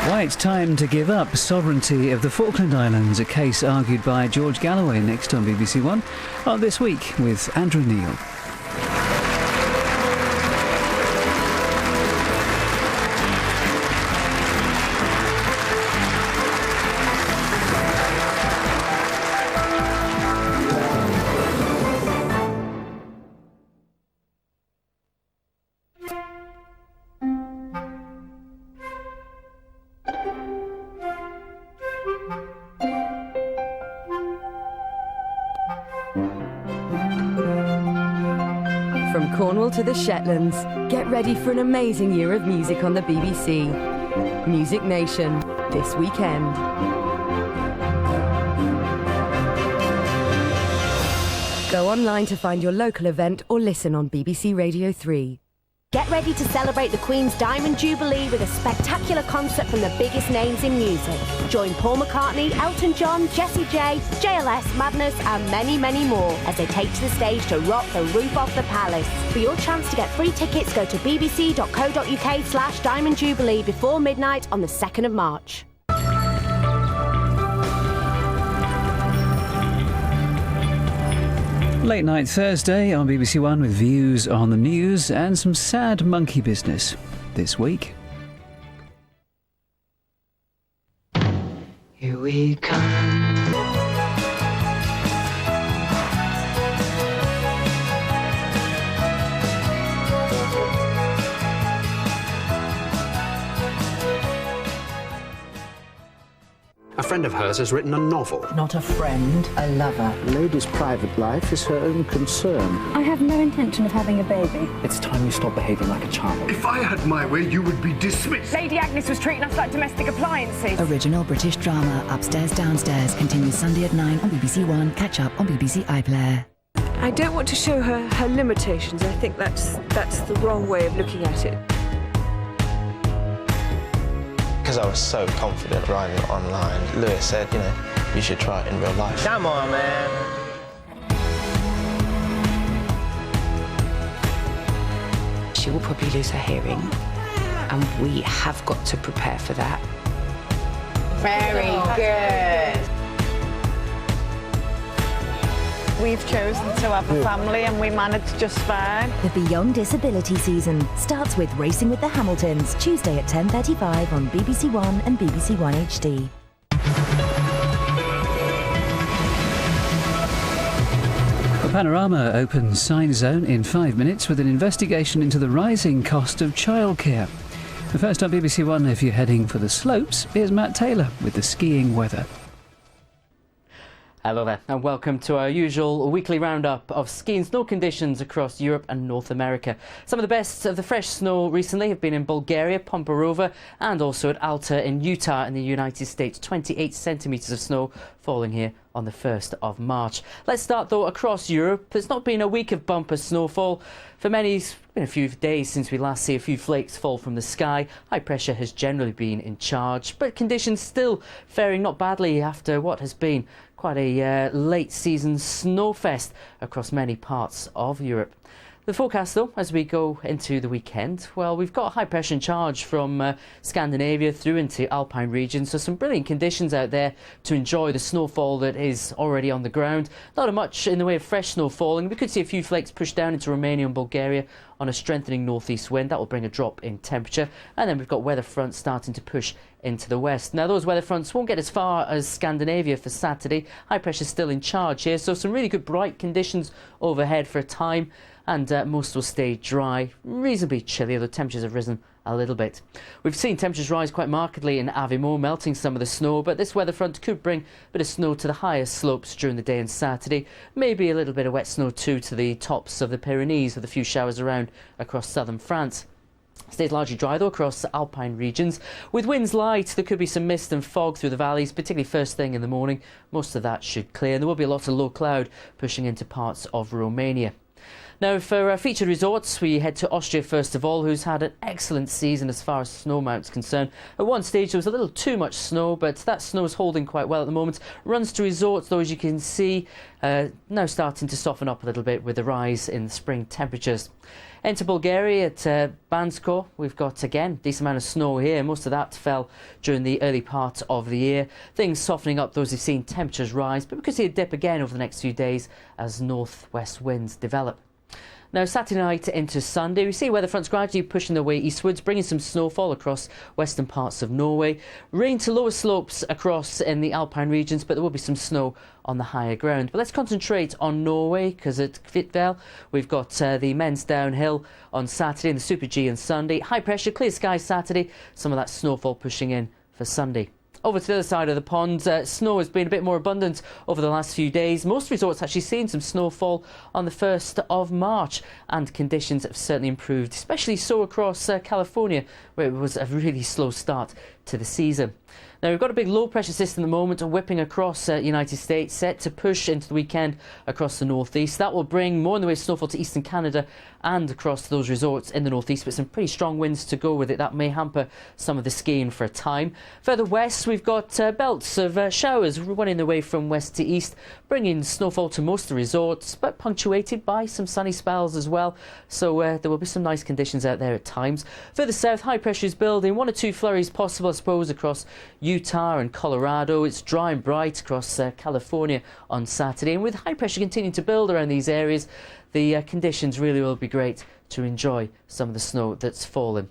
Why it's time to give up sovereignty of the Falkland Islands, a case argued by George Galloway, next on BBC One. This week with Andrew Neil. From Cornwall to the Shetlands, get ready for an amazing year of music on the BBC. Music Nation, this weekend. Go online to find your local event or listen on BBC Radio 3. Get ready to celebrate the Queen's Diamond Jubilee with a spectacular concert from the biggest names in music. Join Paul McCartney, Elton John, Jessie J, JLS, Madness and many, many more as they take to the stage to rock the roof off the palace. For your chance to get free tickets, go to bbc.co.uk/Diamond Jubilee before midnight on the 2nd of March. Late night Thursday on BBC One with views on the news and some sad monkey business this week. Here we come. A friend of hers has written a novel. Not a friend, a lover. A lady's private life is her own concern. I have no intention of having a baby. It's time you stop behaving like a child. If I had my way, you would be dismissed. Lady Agnes was treating us like domestic appliances. Original British drama Upstairs Downstairs continues Sunday at 9 on BBC One. Catch up on BBC iPlayer. I don't want to show her her limitations. I think that's the wrong way of looking at it. Because I was so confident writing it online, Lewis said, you should try it in real life. Come on, man. She will probably lose her hearing, and we have got to prepare for that. Very good. We've chosen to have a family and we managed just fine. The Beyond Disability season starts with Racing with the Hamiltons, Tuesday at 10:35 on BBC One and BBC One HD. The Panorama opens Sign Zone in 5 minutes with an investigation into the rising cost of childcare. The first on BBC One, if you're heading for the slopes, here's Matt Taylor with the skiing weather. Hello there and welcome to our usual weekly roundup of ski and snow conditions across Europe and North America. Some of the best of the fresh snow recently have been in Bulgaria, Pomparova and also at Alta in Utah in the United States. 28 centimetres of snow falling here on the 1st of March. Let's start though across Europe. It's not been a week of bumper snowfall. For many, it's been a few days since we last see a few flakes fall from the sky. High pressure has generally been in charge, but conditions still faring not badly after what has been quite a late season snowfest across many parts of Europe. The forecast though, as we go into the weekend, well, we've got high pressure in charge from Scandinavia through into Alpine regions, so some brilliant conditions out there to enjoy the snowfall that is already on the ground. Not much in the way of fresh snow falling. We could see a few flakes pushed down into Romania and Bulgaria on a strengthening northeast wind. That will bring a drop in temperature, and then we've got weather fronts starting to push into the west. Now those weather fronts won't get as far as Scandinavia for Saturday. High pressure still in charge here, so some really good bright conditions overhead for a time, and most will stay dry, reasonably chilly, although temperatures have risen a little bit. We've seen temperatures rise quite markedly in Avimore, melting some of the snow, but this weather front could bring a bit of snow to the higher slopes during the day and Saturday. Maybe a little bit of wet snow too to the tops of the Pyrenees, with a few showers around across southern France. Stays largely dry though across the Alpine regions. With winds light, there could be some mist and fog through the valleys, particularly first thing in the morning. Most of that should clear, and there will be lots of low cloud pushing into parts of Romania. Now, for featured resorts, we head to Austria first of all, who's had an excellent season as far as snow amount's concerned. At one stage, there was a little too much snow, but that snow is holding quite well at the moment. Runs to resorts, though, as you can see, now starting to soften up a little bit with the rise in the spring temperatures. Enter Bulgaria at Bansko. We've got, again, a decent amount of snow here. Most of that fell during the early part of the year. Things softening up, those who've seen temperatures rise, but we could see a dip again over the next few days as northwest winds develop. Now, Saturday night into Sunday, we see weather fronts gradually pushing their way eastwards, bringing some snowfall across western parts of Norway. Rain to lower slopes across in the Alpine regions, but there will be some snow on the higher ground. But let's concentrate on Norway, because at Kvitfjell we've got the men's downhill on Saturday and the Super G on Sunday. High pressure, clear skies Saturday, some of that snowfall pushing in for Sunday. Over to the other side of the pond, snow has been a bit more abundant over the last few days. Most resorts actually seen some snowfall on the 1st of March, and conditions have certainly improved, especially so across California, where it was a really slow start to the season. Now, we've got a big low pressure system at the moment whipping across the United States, set to push into the weekend across the northeast. That will bring more in the way of snowfall to eastern Canada and across those resorts in the northeast, but some pretty strong winds to go with it. That may hamper some of the skiing for a time. Further west, we've got belts of showers running their way from west to east, bringing snowfall to most of the resorts, but punctuated by some sunny spells as well. So there will be some nice conditions out there at times. Further south, high pressure is building. 1 or 2 flurries possible, I suppose, across Utah and Colorado. It's dry and bright across California on Saturday, and with high pressure continuing to build around these areas, the conditions really will be great to enjoy some of the snow that's fallen.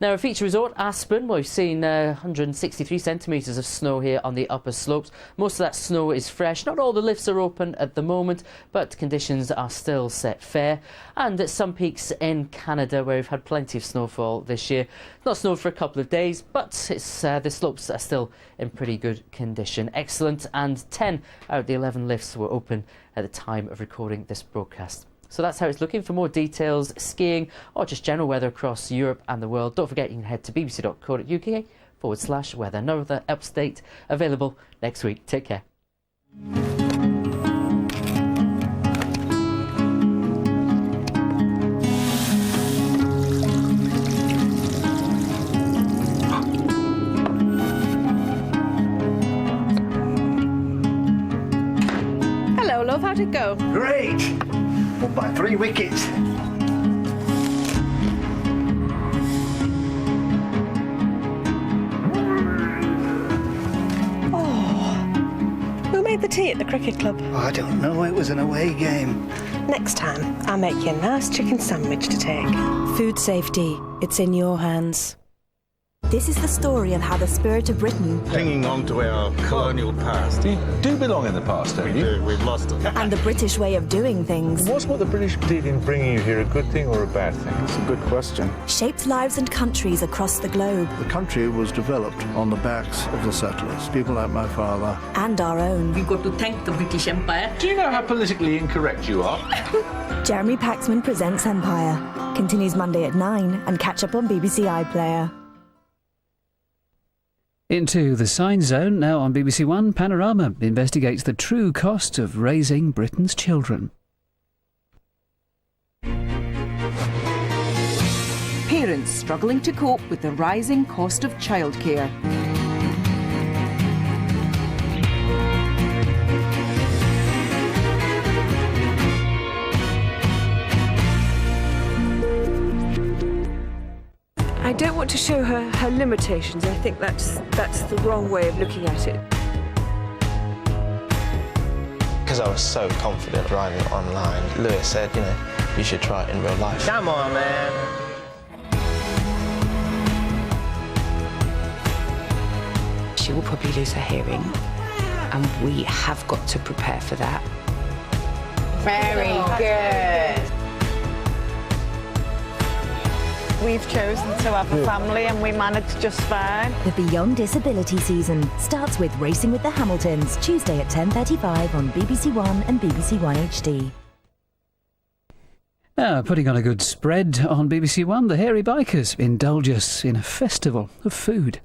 Now, a feature resort, Aspen, we've seen 163 centimetres of snow here on the upper slopes. Most of that snow is fresh. Not all the lifts are open at the moment, but conditions are still set fair. And at some peaks in Canada, where we've had plenty of snowfall this year. Not snowed for a couple of days, but it's, the slopes are still in pretty good condition. Excellent, and 10 out of the 11 lifts were open at the time of recording this broadcast. So that's how it's looking. For more details, skiing, or just general weather across Europe and the world, don't forget you can head to bbc.co.uk/weather. Another update available next week. Take care. Hello, love. How'd it go? Great! Won by 3 wickets. Who made the tea at the cricket club? Oh, I don't know. It was an away game. Next time, I'll make you a nice chicken sandwich to take. Food safety, it's in your hands. This is the story of how the spirit of Britain Hanging on to our colonial past. You do belong in the past, don't you? We do. We've lost it. and the British way of doing things Was what the British did in bringing you here a good thing or a bad thing? It's a good question. shaped lives and countries across the globe, The country was developed on the backs of the settlers, people like my father. and our own. We've got to thank the British Empire. Do you know how politically incorrect you are? Jeremy Paxman Presents Empire. Continues Monday at 9 and catch up on BBC iPlayer. Into the Sign Zone, now on BBC One. Panorama investigates the true cost of raising Britain's children. Parents struggling to cope with the rising cost of childcare. I don't want to show her her limitations. I think that's the wrong way of looking at it. Because I was so confident writing it online, Lewis said, you know, you should try it in real life. Come on, man. She will probably lose her hearing, and we have got to prepare for that. Very good. We've chosen to have a family and we managed just fine. The Beyond Disability season starts with Racing with the Hamiltons, Tuesday at 10:35 on BBC One and BBC One HD. Now, putting on a good spread on BBC One, the Hairy Bikers indulge us in a festival of food.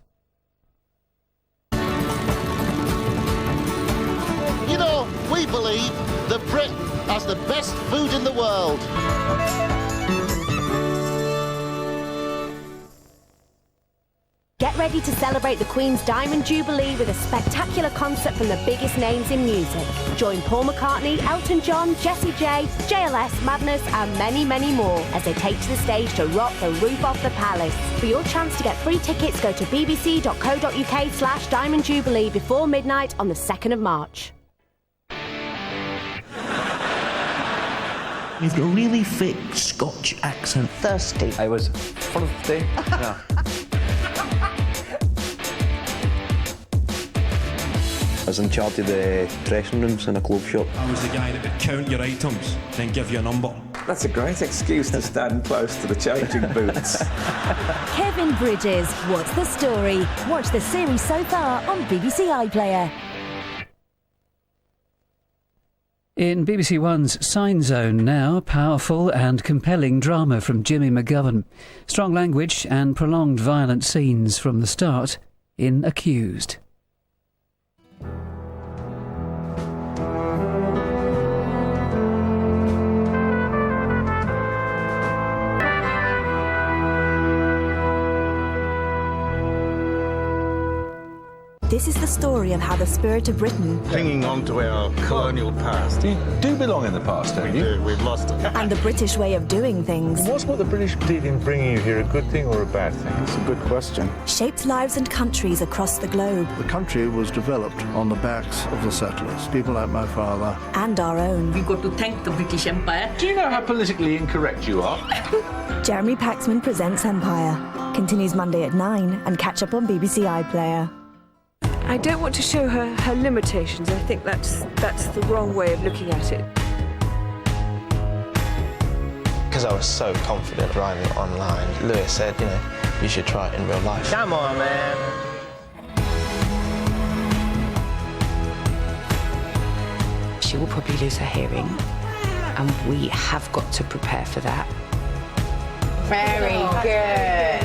You know, we believe that Britain has the best food in the world. Get ready to celebrate the Queen's Diamond Jubilee with a spectacular concert from the biggest names in music. Join Paul McCartney, Elton John, Jessie J, JLS, Madness and many, many more as they take to the stage to rock the roof off the palace. For your chance to get free tickets, go to bbc.co.uk/Diamond Jubilee before midnight on the 2nd of March. You've got a really thick Scotch accent. Thirsty. I was thirsty. Yeah. I was in charge of the dressing rooms in a clothes shop. I was the guy that would count your items, then give you a number. That's a great excuse to stand close to the changing booths. Kevin Bridges, what's the story? Watch the series so far on BBC iPlayer. In BBC One's Sign Zone now, powerful and compelling drama from Jimmy McGovern. Strong language and prolonged violent scenes from the start in Accused. This is the story of how the spirit of Britain Clinging on to our colonial past. You do belong in the past, don't you? We do. We've lost it. and the British way of doing things Was what the British did in bringing you here a good thing or a bad thing? That's a good question. shaped lives and countries across the globe The country was developed on the backs of the settlers, people like my father. and our own. We got to thank the British Empire. Do you know how politically incorrect you are? Jeremy Paxman Presents Empire. Continues Monday at 9 and catch up on BBC iPlayer. I don't want to show her her limitations. I think that's the wrong way of looking at it. Because I was so confident writing online, Lewis said, you know, you should try it in real life. Come on, man. She will probably lose her hearing, and we have got to prepare for that. Very good.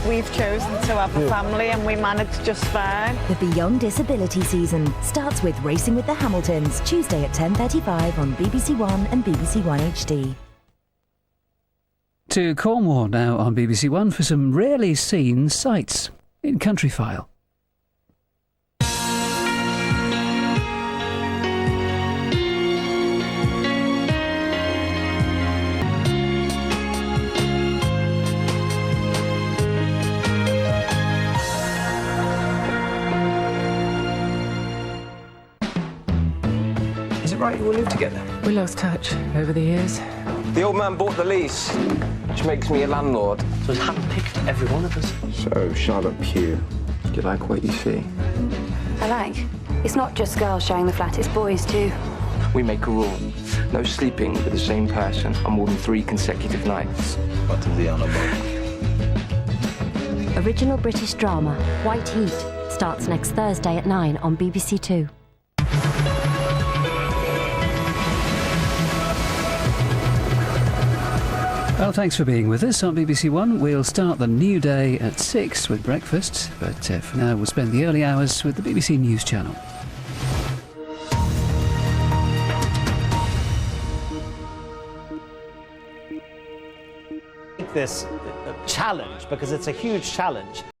We've chosen to have a family and we managed just fine. The Beyond Disability season starts with Racing with the Hamiltons, Tuesday at 10:35 on BBC One and BBC One HD. To Cornwall now on BBC One for some rarely seen sights in Countryfile. Is it right you all live together? We lost touch over the years. The old man bought the lease, which makes me a landlord. So he's handpicked every one of us. So, Charlotte Pugh, do you like what you see? I like. It's not just girls sharing the flat, it's boys too. We make a rule. No sleeping with the same person on more than 3 consecutive nights. What is the honour about? Original British drama, White Heat, starts next Thursday at 9 on BBC Two. Well, thanks for being with us on BBC One. We'll start the new day at 6 with breakfast, but for now we'll spend the early hours with the BBC News Channel. This challenge, because it's a huge challenge.